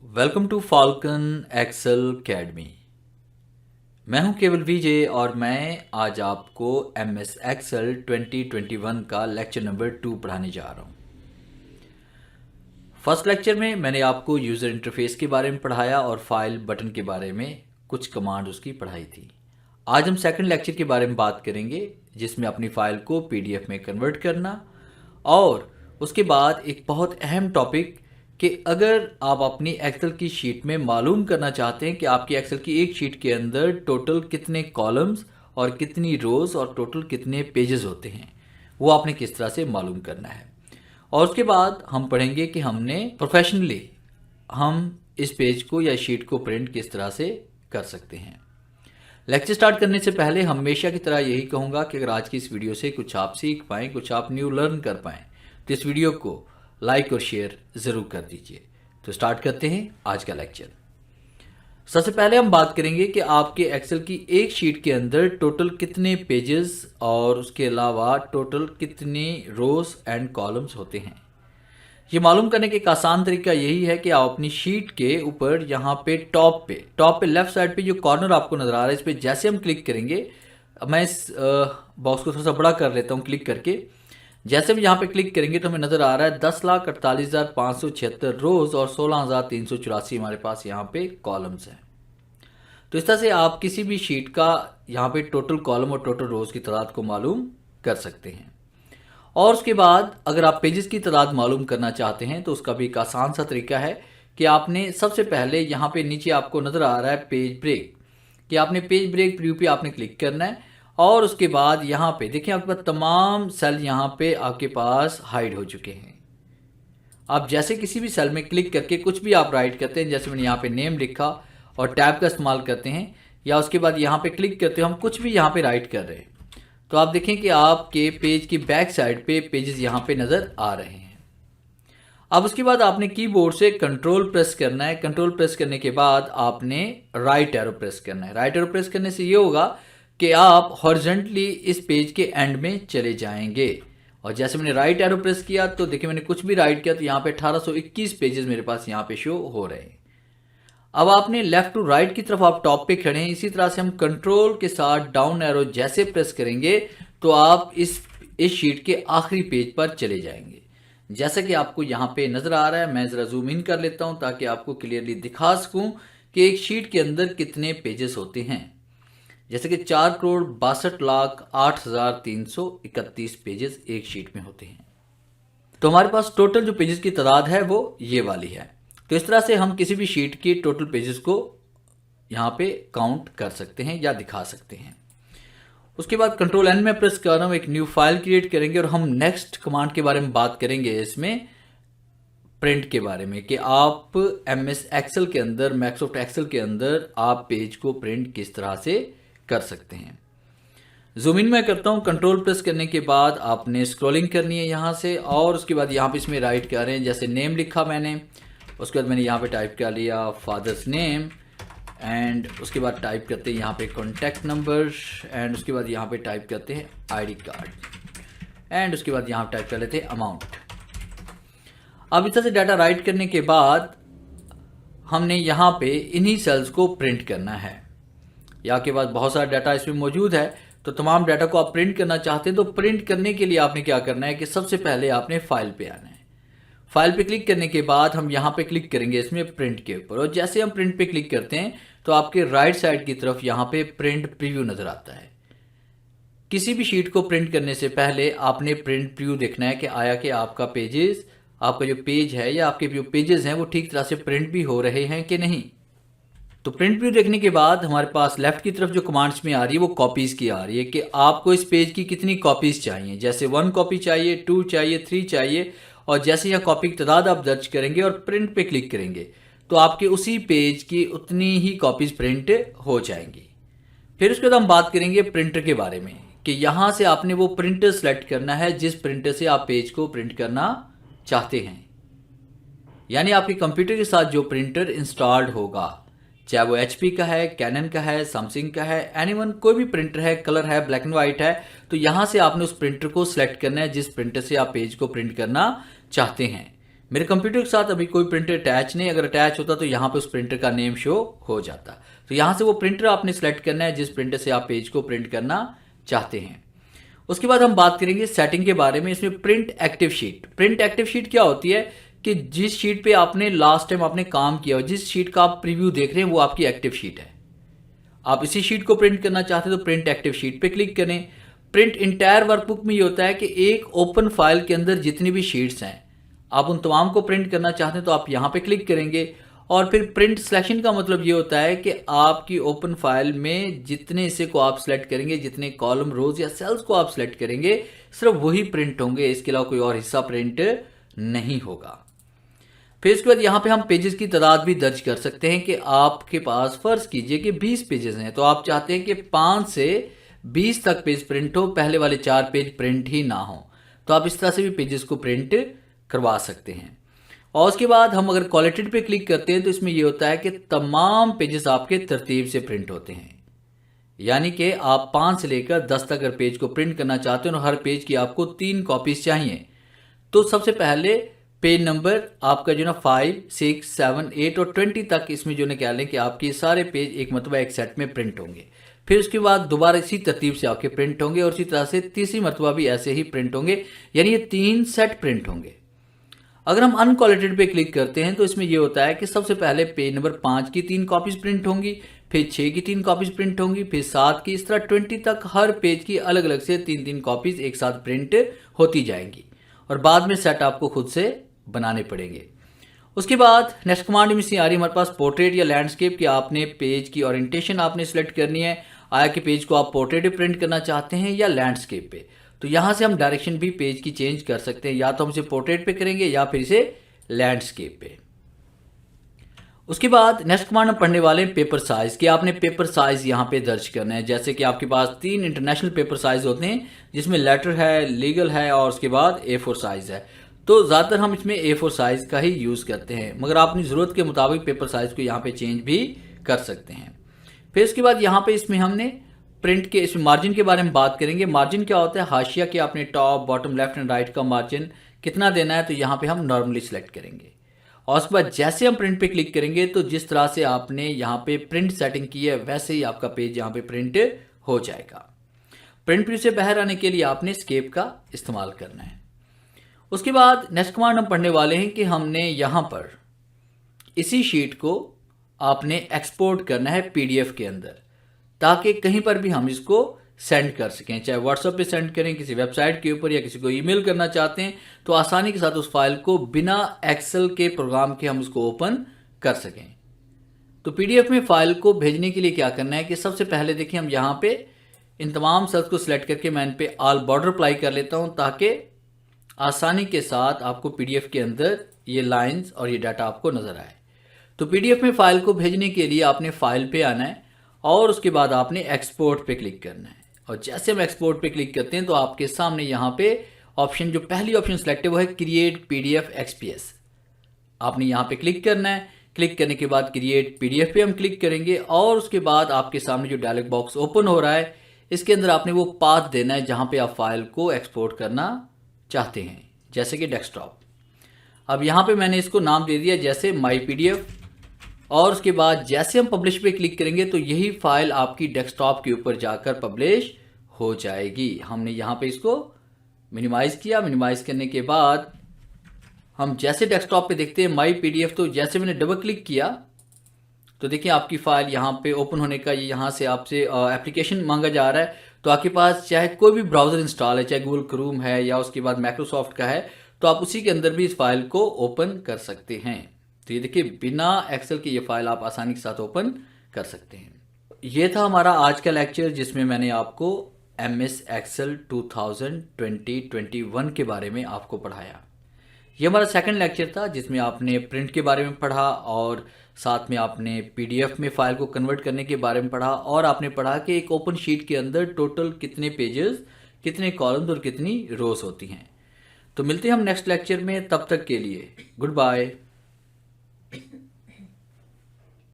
Welcome to Falcon Excel Academy. मैं हूं केवल विजय और मैं आज आपको एम एस एक्सेल 2021 का लेक्चर नंबर 2 पढ़ाने जा रहा हूं। फर्स्ट लेक्चर में मैंने आपको यूज़र इंटरफेस के बारे में पढ़ाया और फाइल बटन के बारे में कुछ कमांड उसकी पढ़ाई थी। आज हम सेकंड लेक्चर के बारे में बात करेंगे जिसमें अपनी फ़ाइल को पीडीएफ में कन्वर्ट करना और उसके बाद एक बहुत अहम टॉपिक कि अगर आप अपनी एक्सेल की शीट में मालूम करना चाहते हैं कि आपकी एक्सेल की एक शीट के अंदर टोटल कितने कॉलम्स और कितनी रोज़ और टोटल कितने पेजेस होते हैं, वो आपने किस तरह से मालूम करना है। और उसके बाद हम पढ़ेंगे कि हमने प्रोफेशनली हम इस पेज को या शीट को प्रिंट किस तरह से कर सकते हैं। लेक्चर स्टार्ट करने से पहले हमेशा की तरह यही कहूँगा कि अगर आज की इस वीडियो से कुछ आप सीख पाएँ, कुछ आप न्यू लर्न कर पाएँ, तो इस वीडियो को लाइक और शेयर ज़रूर कर दीजिए। तो स्टार्ट करते हैं आज का लेक्चर। सबसे पहले हम बात करेंगे कि आपके एक्सेल की एक शीट के अंदर टोटल कितने पेजेस और उसके अलावा टोटल कितने रोज एंड कॉलम्स होते हैं। ये मालूम करने का एक आसान तरीका यही है कि आप अपनी शीट के ऊपर यहाँ पे टॉप पे लेफ्ट साइड पे जो कॉर्नर आपको नज़र आ रहा है, इस पर जैसे हम क्लिक करेंगे, मैं इस बॉक्स को थोड़ा सा बड़ा कर लेता हूँ क्लिक करके। जैसे भी यहाँ पे क्लिक करेंगे तो हमें नज़र आ रहा है 10,48,576 रोज़ और 16,384 हमारे पास यहाँ पे कॉलम्स हैं। तो इस तरह से आप किसी भी शीट का यहाँ पे टोटल कॉलम और टोटल रोज़ की तादाद को मालूम कर सकते हैं। और उसके बाद अगर आप पेजेस की तादाद मालूम करना चाहते हैं तो उसका भी एक आसान सा तरीका है कि आपने सबसे पहले यहाँ पे नीचे आपको नज़र आ रहा है पेज ब्रेक, कि आपने पेज ब्रेक प्रीव्यू पे आपने क्लिक करना है और उसके बाद यहाँ पे देखिए आपके पास तमाम सेल यहाँ पे आपके पास हाइड हो चुके हैं। आप जैसे किसी भी सेल में क्लिक करके कुछ भी आप राइट करते हैं, जैसे मैंने यहाँ पे नेम लिखा और टैब का इस्तेमाल करते हैं, या उसके बाद यहाँ पे क्लिक करते हो हम कुछ भी यहाँ पे राइट कर रहे हैं, तो आप देखें कि आपके पेज की बैक साइड पे पेजेस यहाँ पे नज़र आ रहे हैं। अब उसके बाद आपने कीबोर्ड से कंट्रोल प्रेस करना है। कंट्रोल प्रेस करने के बाद आपने राइट एरो प्रेस करना है। राइट एरो प्रेस करने से ये होगा कि आप हॉरिजॉन्टली इस पेज के एंड में चले जाएंगे। और जैसे मैंने राइट एरो प्रेस किया तो देखिए मैंने कुछ भी राइट किया तो यहाँ पे 1821 पेजेस मेरे पास यहाँ पे शो हो रहे हैं। अब आपने लेफ्ट टू राइट की तरफ आप टॉप पे खड़े हैं, इसी तरह से हम कंट्रोल के साथ डाउन एरो जैसे प्रेस करेंगे तो आप इस शीट के आखिरी पेज पर चले जाएंगे। जैसा कि आपको यहाँ पे नजर आ रहा है, मैं जरा जूम इन कर लेता हूँ ताकि आपको क्लियरली दिखा सकूँ कि एक शीट के अंदर कितने पेजेस होते हैं। जैसे कि 4,62,08,331 पेजेस एक शीट में होते हैं। तो हमारे पास टोटल जो पेजेस की तादाद है वो ये वाली है। तो इस तरह से हम किसी भी शीट की टोटल पेजेस को यहाँ पे काउंट कर सकते हैं या दिखा सकते हैं। उसके बाद कंट्रोल एन में प्रेस कर रहा हूँ, एक न्यू फाइल क्रिएट करेंगे और हम नेक्स्ट कमांड के बारे में बात करेंगे इसमें प्रिंट के बारे में, कि आप एम एस एक्सेल के अंदर, माइक्रोसॉफ्ट एक्सेल के अंदर आप पेज को प्रिंट किस तरह से कर सकते हैं। जूम इन में करता हूँ, कंट्रोल प्रेस करने के बाद आपने स्क्रॉलिंग करनी है यहाँ से और उसके बाद यहाँ पे इसमें राइट कर रहे हैं, जैसे नेम लिखा मैंने, उसके बाद मैंने यहाँ पे टाइप कर लिया फादर्स नेम एंड उसके बाद टाइप करते हैं यहाँ पे कॉन्टैक्ट नंबर एंड उसके बाद यहाँ पे टाइप करते हैं आईडी कार्ड एंड उसके बाद यहाँ टाइप कर लेते हैं अमाउंट। अब इस तरह से डाटा राइट करने के बाद हमने यहाँ पे इन्हीं सेल्स को प्रिंट करना है। या के बाद बहुत सारा डाटा इसमें मौजूद है, तो तमाम डाटा को आप प्रिंट करना चाहते हैं तो प्रिंट करने के लिए आपने क्या करना है कि सबसे पहले आपने फाइल पे आना है। फाइल पे क्लिक करने के बाद हम यहाँ पे क्लिक करेंगे इसमें प्रिंट के ऊपर, और जैसे हम प्रिंट पे क्लिक करते हैं तो आपके राइट साइड की तरफ यहाँ पे प्रिंट प्रीव्यू नजर आता है। किसी भी शीट को प्रिंट करने से पहले आपने प्रिंट प्रीव्यू देखना है कि आया कि आपका पेजेस, आपका जो पेज है या आपके जो पेजेस हैं वो ठीक तरह से प्रिंट भी हो रहे हैं कि नहीं। तो प्रिंट व्यू देखने के बाद हमारे पास लेफ्ट की तरफ जो कमांड्स में आ रही है वो कॉपीज की आ रही है कि आपको इस पेज की कितनी कॉपीज चाहिए, जैसे 1 कॉपी चाहिए, 2 चाहिए, 3 चाहिए, और जैसे यहाँ कॉपी की तादाद आप दर्ज करेंगे और प्रिंट पे क्लिक करेंगे तो आपके उसी पेज की उतनी ही कॉपीज प्रिंट हो जाएंगी। फिर उसके बाद हम बात करेंगे प्रिंटर के बारे में कि यहाँ से आपने वो प्रिंटर सेलेक्ट करना है जिस प्रिंटर से आप पेज को प्रिंट करना चाहते हैं, यानी आपके कंप्यूटर के साथ जो प्रिंटर इंस्टॉल्ड होगा, चाहे वो HP का है, कैनन का है, सैमसंग का है, एनीवन, कोई भी प्रिंटर है, कलर है, ब्लैक एंड व्हाइट है, तो यहाँ से आपने उस प्रिंटर को सिलेक्ट करना है जिस प्रिंटर से आप पेज को प्रिंट करना चाहते हैं। मेरे कंप्यूटर के साथ अभी कोई प्रिंटर अटैच नहीं, अगर अटैच होता तो यहाँ पे उस प्रिंटर का नेम शो हो जाता। तो यहाँ से वो प्रिंटर आपने सेलेक्ट करना है जिस प्रिंटर से आप पेज को प्रिंट करना चाहते हैं। उसके बाद हम बात करेंगे सेटिंग के बारे में। इसमें print active sheet. Print active sheet क्या होती है कि जिस शीट पे आपने लास्ट टाइम आपने काम किया हो, जिस शीट का आप प्रीव्यू देख रहे हैं वो आपकी एक्टिव शीट है। आप इसी शीट को प्रिंट करना चाहते हैं तो प्रिंट एक्टिव शीट पे क्लिक करें। प्रिंट इंटायर वर्कबुक में ये होता है कि एक ओपन फाइल के अंदर जितनी भी शीट्स हैं आप उन तमाम को प्रिंट करना चाहते हैं तो आप यहाँ पे क्लिक करेंगे। और फिर प्रिंट सिलेक्शन का मतलब ये होता है कि आपकी ओपन फाइल में जितने हिस्से को आप सिलेक्ट करेंगे, जितने कॉलम, रोज या सेल्स को आप सिलेक्ट करेंगे, सिर्फ वही प्रिंट होंगे, इसके अलावा कोई और हिस्सा प्रिंट नहीं होगा। फिर इसके बाद यहाँ पे हम पेजेस की तादाद भी दर्ज कर सकते हैं कि आपके पास फर्ज कीजिए कि 20 पेजेस हैं तो आप चाहते हैं कि 5 से 20 तक पेज प्रिंट हो, पहले वाले 4 पेज प्रिंट ही ना हो, तो आप इस तरह से भी पेजेस को प्रिंट करवा सकते हैं। और उसके बाद हम अगर क्वालिटेड पे क्लिक करते हैं तो इसमें यह होता है कि तमाम पेजेस आपके तरतीब से प्रिंट होते हैं, यानी कि आप 5 से लेकर 10 तक अगर पेज को प्रिंट करना चाहते हैं और हर पेज की आपको 3 कॉपीज चाहिए तो सबसे पहले पेज नंबर आपका जो ना 5, 6, 7, 8 और 20 तक इसमें जो ना कह लें कि आपके सारे पेज एक मरतबा एक सेट में प्रिंट होंगे। फिर उसके बाद दोबारा इसी तरतीब से आपके प्रिंट होंगे और इसी तरह से तीसरी मरतबा भी ऐसे ही प्रिंट होंगे, यानी ये 3 सेट प्रिंट होंगे। अगर हम अनक्वालिटेड पे क्लिक करते हैं तो इसमें यह होता है कि सबसे पहले पेज नंबर 5 की 3 कॉपीज प्रिंट होंगी, फिर 6 की 3 कॉपीज प्रिंट होंगी, फिर 7 की, इस तरह 20 तक हर पेज की अलग अलग से 3-3 कॉपीज एक साथ प्रिंट होती जाएंगी और बाद में सेट आपको खुद से बनाने पड़ेंगे। उसके बाद नेक्स्ट कमांड में से आ रही है हमारे पास पोर्ट्रेट या लैंडस्केप, कि आपने पेज की ओरिएंटेशन आपने सिलेक्ट करनी है। आया कि पेज को आप पोर्ट्रेट पे प्रिंट करना चाहते हैं या लैंडस्केप पे, तो यहाँ से हम डायरेक्शन भी पेज की चेंज कर सकते हैं, या तो हम इसे पोर्ट्रेट पे करेंगे या फिर इसे लैंडस्केप पे। उसके बाद नेक्स्ट कमांड हम पढ़ने वाले हैं पेपर साइज, कि आपने पेपर साइज यहाँ पे दर्ज करना है। जैसे कि आपके पास 3 इंटरनेशनल पेपर साइज होते हैं जिसमें लेटर है, लीगल है और उसके बाद A4 साइज है। तो ज़्यादातर हम इसमें A4 साइज का ही यूज़ करते हैं, मगर आप अपनी ज़रूरत के मुताबिक पेपर साइज को यहाँ पे चेंज भी कर सकते हैं। फिर इसके बाद यहाँ पे इसमें हमने प्रिंट के इसमें मार्जिन के बारे में बात करेंगे। मार्जिन क्या होता है, हाशिया के आपने top, bottom, left and right का मार्जिन कितना देना है, तो यहाँ पे हम नॉर्मली सिलेक्ट करेंगे। और उसके बाद जैसे हम प्रिंट पे क्लिक करेंगे तो जिस तरह से आपने यहाँ पे प्रिंट सेटिंग की है वैसे ही आपका पेज यहाँ पे प्रिंट हो जाएगा। प्रिंट व्यू से बाहर आने के लिए आपने एस्केप का इस्तेमाल करना है। उसके बाद नेक्स्ट कमांड हम पढ़ने वाले हैं कि हमने यहाँ पर इसी शीट को आपने एक्सपोर्ट करना है PDF के अंदर, ताकि कहीं पर भी हम इसको सेंड कर सकें, चाहे व्हाट्सएप पे सेंड करें, किसी वेबसाइट के ऊपर, या किसी को ईमेल करना चाहते हैं तो आसानी के साथ उस फाइल को बिना एक्सेल के प्रोग्राम के हम उसको ओपन कर सकें। तो PDF में फाइल को भेजने के लिए क्या करना है कि सबसे पहले देखिए हम यहाँ पे इन तमाम सेल्स को सिलेक्ट करके मैं इन पे ऑल बॉर्डर अप्लाई कर लेता हूँ, ताकि आसानी के साथ आपको PDF के अंदर ये लाइंस और ये डाटा आपको नजर आए। तो PDF में फाइल को भेजने के लिए आपने फाइल पे आना है और उसके बाद आपने एक्सपोर्ट पे क्लिक करना है। और जैसे हम एक्सपोर्ट पे क्लिक करते हैं तो आपके सामने यहाँ पे ऑप्शन, जो पहली ऑप्शन सेलेक्ट है वो है क्रिएट PDF XPS। आपने यहाँ पे क्लिक करना है। क्लिक करने के बाद क्रिएट PDF पे हम क्लिक करेंगे और उसके बाद आपके सामने जो डायलॉग बॉक्स ओपन हो रहा है इसके अंदर आपने वो पाथ देना है जहाँ पे आप फाइल को एक्सपोर्ट करना चाहते हैं, जैसे कि डेस्कटॉप। अब यहाँ पे मैंने इसको नाम दे दिया जैसे माई PDF, और उसके बाद जैसे हम पब्लिश पे क्लिक करेंगे तो यही फाइल आपकी डेस्कटॉप के ऊपर जाकर पब्लिश हो जाएगी। हमने यहाँ पे इसको मिनिमाइज किया। मिनिमाइज करने के बाद हम जैसे डेस्कटॉप पे देखते हैं माई PDF, तो जैसे मैंने डबल क्लिक किया तो देखिए आपकी फाइल यहाँ पे ओपन होने का ये यहाँ से आपसे एप्लीकेशन मांगा जा रहा है। तो आपके पास चाहे कोई भी ब्राउज़र इंस्टॉल है, चाहे गूगल क्रोम है या उसके बाद माइक्रोसॉफ्ट का है, तो आप उसी के अंदर भी इस फाइल को ओपन कर सकते हैं। तो ये देखिए बिना एक्सेल के ये फाइल आप आसानी के साथ ओपन कर सकते हैं। ये था हमारा आज का लेक्चर जिसमें मैंने आपको MS Excel 2020-21 के बारे में आपको पढ़ाया। ये हमारा सेकंड लेक्चर था जिसमें आपने प्रिंट के बारे में पढ़ा और साथ में आपने PDF में फाइल को कन्वर्ट करने के बारे में पढ़ा, और आपने पढ़ा कि एक ओपन शीट के अंदर टोटल कितने पेजेस, कितने कॉलम्स और कितनी रोज होती हैं। तो मिलते हैं हम नेक्स्ट लेक्चर में, तब तक के लिए गुड बाय।